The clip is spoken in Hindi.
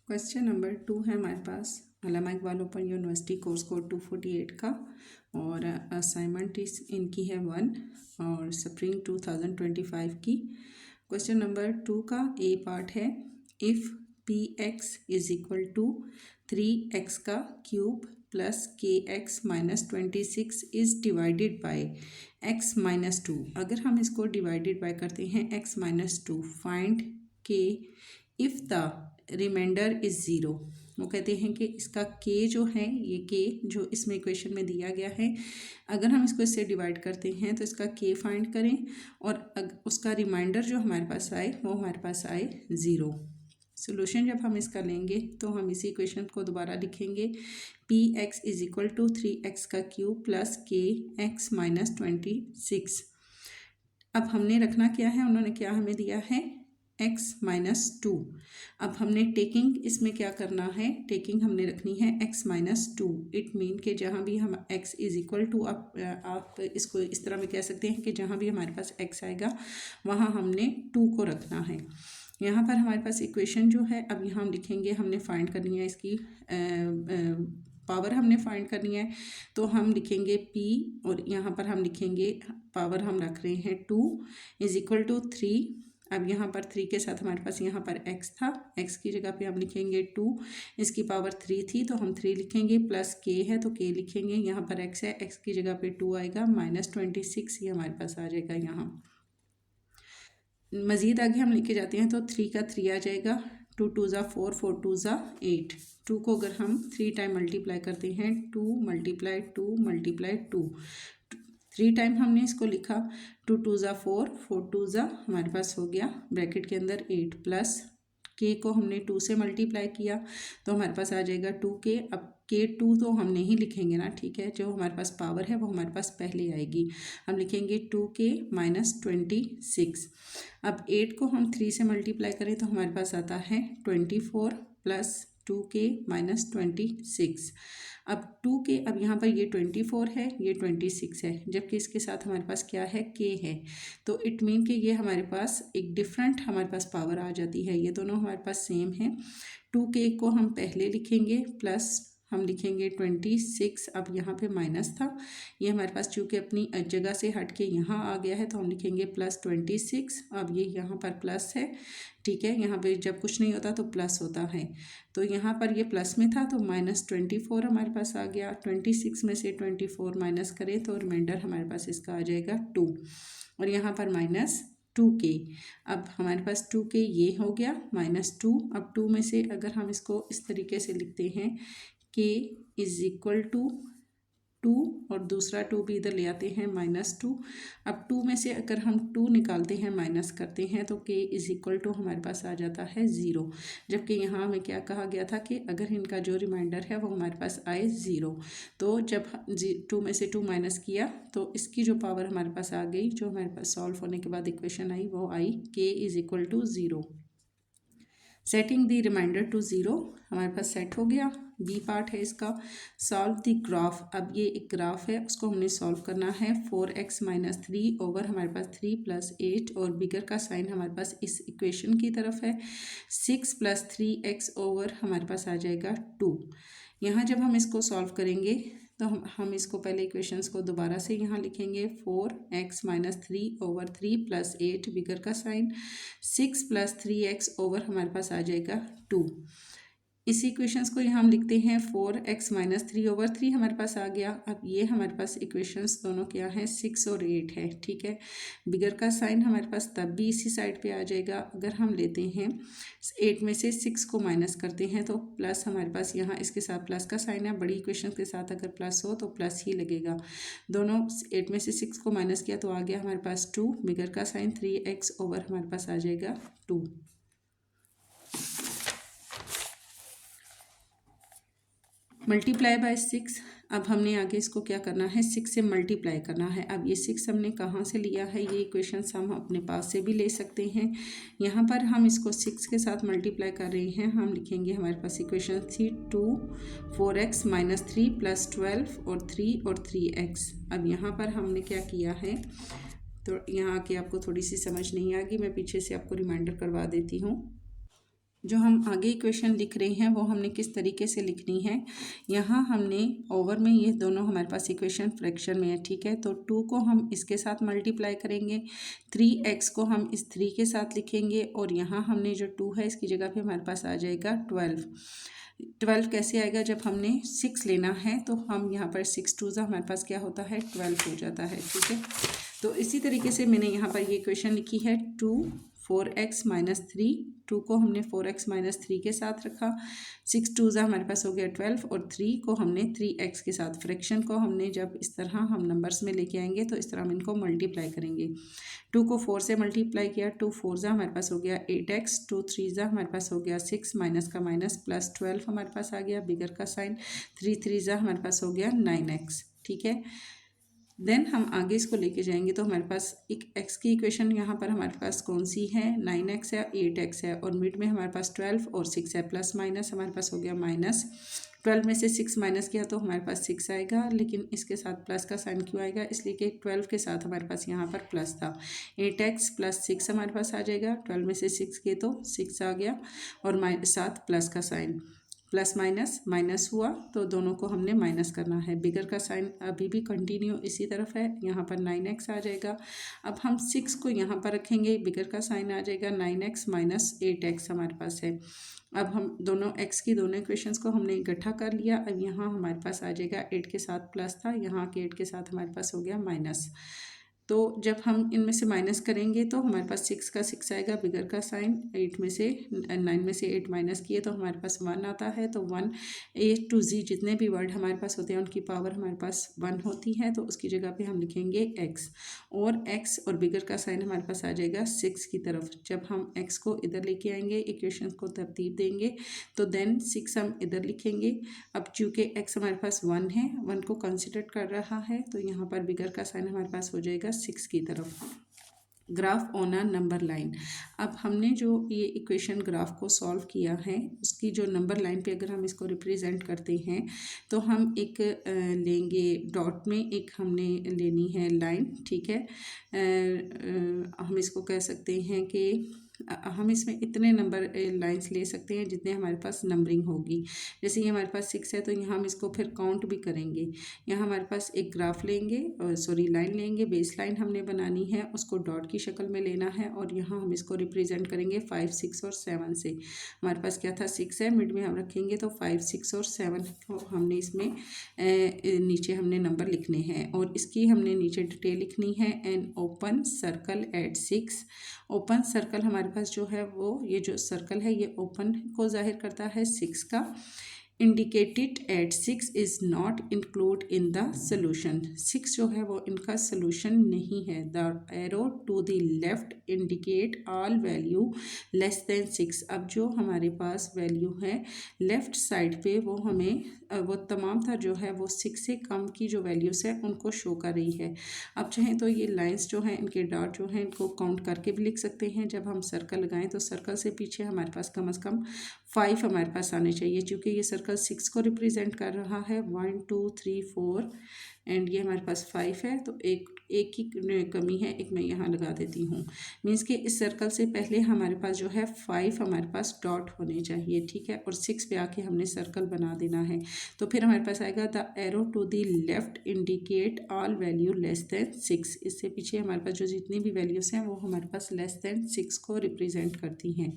क्वेश्चन नंबर 2 है हमारे पास Allama Iqbal Open University course code 248 का और असाइनमेंट इनकी है 1 और स्प्रिंग 2025 की। क्वेश्चन नंबर 2 का ए पार्ट है if p x is equal to 3x का cube plus k x minus 26 is divided by x minus 2। अगर हम इसको डिवाइडेड बाय करते हैं x minus 2, find k if the remainder is zero. वो कहते हैं कि इसका k जो है, ये k जो इसमें इक्वेशन में दिया गया है, अगर हम इसको इससे डिवाइड करते हैं तो इसका k फाइंड करें और उसका रिमाइंडर जो हमारे पास आए वो हमारे पास आए ज़ीरो। सोल्यूशन जब हम इसका लेंगे तो हम इसी इक्वेशन को दोबारा लिखेंगे p x is equal to 3x का cube plus k x minus 26। अब हमने रखना क्या है, उन्होंने क्या हमें दिया है x माइनस 2। अब हमने टेकिंग इसमें क्या करना है, टेकिंग हमने रखनी है x माइनस 2। इट मीन कि जहाँ भी हम x इज़ इक्वल टू, आप इसको इस तरह भी कह सकते हैं कि जहाँ भी हमारे पास x आएगा वहाँ हमने 2 को रखना है। यहाँ पर हमारे पास इक्वेशन जो है, अब यहाँ हम लिखेंगे, हमने फाइंड करनी है इसकी पावर हमने फाइंड करनी है, तो हम लिखेंगे p और यहाँ पर हम लिखेंगे पावर हम रख रहे हैं 2 इज़ इक्वल टू 3। अब यहाँ पर 3 के साथ हमारे पास यहाँ पर x था, x की जगह पे हम लिखेंगे 2, इसकी पावर 3 थी तो हम 3 लिखेंगे, प्लस k है तो k लिखेंगे, यहाँ पर x है, x की जगह पे 2 आएगा, माइनस 26 ये हमारे पास आ जाएगा। यहाँ मज़ीद आगे हम लिखे जाते हैं तो 3 का 3 आ जाएगा, 2 2 ज़ा 4, 4 2 ज़ा 8। 2 को अगर हम 3 टाइम मल्टीप्लाई करते हैं, 2 मल्टीप्लाई 2 मल्टीप्लाई 2, 3 टाइम हमने इसको लिखा, 2 2 ज़ा 4, 4 2 ज़ा हमारे पास हो गया ब्रैकेट के अंदर 8, प्लस k को हमने 2 से मल्टीप्लाई किया तो हमारे पास आ जाएगा 2k। अब k 2 तो हम नहीं लिखेंगे ना, ठीक है, जो हमारे पास पावर है वो हमारे पास पहले आएगी, हम लिखेंगे 2k माइनस 26। अब 8 को हम 3 से मल्टीप्लाई करें तो हमारे पास आता है 24 प्लस 2k माइनस 26। अब 2k, अब यहाँ पर ये 24 है, ये 26 है, जबकि इसके साथ हमारे पास क्या है, k है, तो इट मीन कि ये हमारे पास एक डिफरेंट हमारे पास पावर आ जाती है, ये दोनों हमारे पास सेम है। 2k को हम पहले लिखेंगे, प्लस हम लिखेंगे 26। अब यहाँ पे माइनस था, ये हमारे पास चूँकि अपनी जगह से हट के यहाँ आ गया है तो हम लिखेंगे प्लस 26। अब ये यहाँ पर प्लस है, ठीक है, यहाँ पे जब कुछ नहीं होता तो प्लस होता है, तो यहाँ पर ये प्लस में था तो माइनस 24 हमारे पास आ गया। 26 में से 24 माइनस करें तो रिमाइंडर हमारे पास इसका आ जाएगा 2 और यहाँ पर माइनस 2k। अब हमारे पास 2k ये हो गया माइनस 2। अब 2 में से अगर हम इसको इस तरीके से लिखते हैं k इज़ इक्वल टू 2 और दूसरा 2 भी इधर ले आते हैं माइनस 2। अब 2 में से अगर हम 2 निकालते हैं माइनस करते हैं तो k इज़ इक्वल टू हमारे पास आ जाता है 0, जबकि यहाँ हमें क्या कहा गया था कि अगर इनका जो रिमाइंडर है वो हमारे पास आए 0, तो जब 2 में से 2 माइनस किया तो इसकी जो पावर हमारे पास आ गई, जो हमारे पास सॉल्व होने के बाद इक्वेशन आई वो आई k is equal to 0। Setting the remainder to 0 हमारे पास सेट हो गया। बी पार्ट है इसका, सॉल्व द ग्राफ। अब ये एक ग्राफ है, उसको हमने सॉल्व करना है। 4x माइनस 3 ओवर हमारे पास 3 प्लस 8 और बिगर का साइन हमारे पास इस इक्वेशन की तरफ है। 6 प्लस 3x ओवर हमारे पास आ जाएगा 2। यहाँ जब हम इसको सॉल्व करेंगे तो हम इसको पहले इक्वेशंस को दोबारा से यहाँ लिखेंगे। 4x माइनस 3 ओवर 3 प्लस 8 बिगर का साइन, 6 प्लस 3x ओवर हमारे पास आ जाएगा 2। इसी इक्वेशंस को यहाँ हम लिखते हैं 4x माइनस 3 ओवर 3 हमारे पास आ गया। अब ये हमारे पास इक्वेशंस दोनों क्या हैं, 6 और 8 है, ठीक है। बिगर का साइन हमारे पास तब भी इसी साइड पे आ जाएगा। अगर हम लेते हैं 8 में से 6 को माइनस करते हैं तो प्लस हमारे पास यहाँ इसके साथ प्लस का साइन है, बड़ी इक्वेशन के साथ अगर प्लस हो तो प्लस ही लगेगा। दोनों 8 में से 6 को माइनस किया तो आ गया हमारे पास 2, बिगर का साइन 3x ओवर हमारे पास आ जाएगा 2। Multiply by 6। अब हमने आगे इसको क्या करना है, 6 से मल्टीप्लाई करना है। अब ये 6 हमने कहाँ से लिया है, ये इक्वेशन हम अपने पास से भी ले सकते हैं। यहाँ पर हम इसको 6 के साथ मल्टीप्लाई कर रहे हैं, हम लिखेंगे हमारे पास इक्वेशन थी 2 4x माइनस 3 प्लस 12 और 3 और 3x। अब यहाँ पर हमने क्या किया है, तो यहाँ आके आपको थोड़ी सी समझ नहीं आएगी, मैं पीछे से आपको रिमाइंडर करवा देती हूँ। जो हम आगे इक्वेशन लिख रहे हैं वो हमने किस तरीके से लिखनी है। यहाँ हमने ओवर में ये दोनों हमारे पास इक्वेशन फ्रैक्शन में है, ठीक है। तो 2 को हम इसके साथ मल्टीप्लाई करेंगे, 3x को हम इस 3 के साथ लिखेंगे और यहाँ हमने जो 2 है इसकी जगह पे हमारे पास आ जाएगा 12 कैसे आएगा, जब हमने 6 लेना है तो हम यहाँ पर 6 2 हमारे पास क्या होता है 12 हो जाता है, ठीक है। तो इसी तरीके से मैंने यहाँ पर ये इक्वेशन लिखी है 2 4x माइनस 3, 2 को हमने 4x माइनस 3 के साथ रखा, 6 2 हमारे पास हो गया 12 और 3 को हमने 3x के साथ, फ्रैक्शन को हमने जब इस तरह हम नंबर्स में लेके आएंगे तो इस तरह हम इनको मल्टीप्लाई करेंगे। 2 को 4 से मल्टीप्लाई किया, 2 4 हमारे पास हो गया 8x, 2 3 हमारे पास हो गया 6 माइनस का माइनस प्लस 12 हमारे पास आ गया बिगर का साइन, 3 3 हमारे पास हो गया 9x, ठीक है। देन हम आगे इसको लेके जाएंगे तो हमारे पास एक x की इक्वेशन यहाँ पर हमारे पास कौन सी है, 9x है 8x है और मिड में हमारे पास 12 और 6 है, प्लस माइनस हमारे पास हो गया माइनस, 12 में से 6 माइनस किया तो हमारे पास 6 आएगा, लेकिन इसके साथ प्लस का साइन क्यों आएगा, इसलिए कि 12 के साथ हमारे पास यहाँ पर प्लस था, 8x प्लस 6 हमारे पास आ जाएगा, 12 में से 6 के तो 6 आ गया और साथ प्लस का साइन, प्लस माइनस माइनस हुआ तो दोनों को हमने माइनस करना है, बिगर का साइन अभी भी कंटिन्यू इसी तरफ है, यहाँ पर 9x आ जाएगा। अब हम 6 को यहाँ पर रखेंगे, बिगर का साइन आ जाएगा 9x माइनस 8x हमारे पास है। अब हम दोनों x की दोनों इक्वेशंस को हमने इकट्ठा कर लिया, अब यहाँ हमारे पास आ जाएगा 8 के साथ प्लस था, यहाँ के 8 के साथ हमारे पास हो गया माइनस। तो जब हम इनमें से माइनस करेंगे तो हमारे पास 6 का 6 आएगा, बिगर का साइन 8 में से 9 में से 8 माइनस किए तो हमारे पास 1 आता है, तो 1 A to Z जितने भी वर्ड हमारे पास होते हैं उनकी पावर हमारे पास 1 होती है, तो उसकी जगह पे हम लिखेंगे x और x और बिगर का साइन हमारे पास आ जाएगा 6 की तरफ। जब हम x को इधर लेके आएंगे, इक्वेशन को तरतीब देंगे तो देन 6 हम इधर लिखेंगे। अब चूँकि x हमारे पास 1 है, 1 को कंसिडर कर रहा है तो यहाँ पर बिगर का साइन हमारे पास हो जाएगा 6 की तरफ। Graph on a number line, अब हमने जो ये इक्वेशन ग्राफ को सॉल्व किया है उसकी जो नंबर लाइन पे अगर हम इसको रिप्रेजेंट करते हैं तो हम एक लेंगे डॉट में, एक हमने लेनी है लाइन, ठीक है। हम इसको कह सकते हैं कि हम इसमें इतने नंबर लाइंस ले सकते हैं जितने हमारे पास नंबरिंग होगी। जैसे ये हमारे पास 6 है तो यहाँ हम इसको फिर काउंट भी करेंगे। यहाँ हमारे पास एक ग्राफ लेंगे, लाइन लेंगे, बेस लाइन हमने बनानी है, उसको डॉट की शक्ल में लेना है और यहाँ हम इसको रिप्रेजेंट करेंगे 5 6 और 7 से। हमारे पास क्या था 6 है, मिड में हम रखेंगे तो 5 6 और 7 को हमने इसमें नीचे हमने नंबर लिखने हैं और इसकी हमने नीचे डिटेल लिखनी है। An open circle eight 6, open circle हमारे पास जो है वो ये जो सर्कल है ये ओपन को जाहिर करता है 6 का। Indicated at 6 is not include in the solution, 6 जो है वो इनका सोल्यूशन नहीं है। The arrow to the left indicate all value less than 6, अब जो हमारे पास वैल्यू है लेफ़्ट साइड पे वो हमें वो तमाम था जो है वो 6 से कम की जो वैल्यूज़ है उनको शो कर रही है। अब चाहें तो ये लाइंस जो हैं इनके डॉट जो हैं इनको काउंट करके भी लिख सकते हैं। जब हम सर्कल लगाएं तो सर्कल से पीछे हमारे पास कम से कम 5 हमारे पास आने चाहिए, क्योंकि ये सर्कल 6 को रिप्रेजेंट कर रहा है। 1 2 3 4 एंड ये हमारे पास 5 है, तो एक की कमी है, एक मैं यहाँ लगा देती हूँ। मीन्स कि इस सर्कल से पहले हमारे पास जो है 5 हमारे पास डॉट होने चाहिए, ठीक है, और 6 पे आके हमने सर्कल बना देना है। तो फिर हमारे पास आएगा the arrow to the left indicate all value less than 6, इससे पीछे हमारे पास जो जितनी भी वैल्यूज़ हैं वो हमारे पास लेस देन 6 को रिप्रेजेंट करती हैं।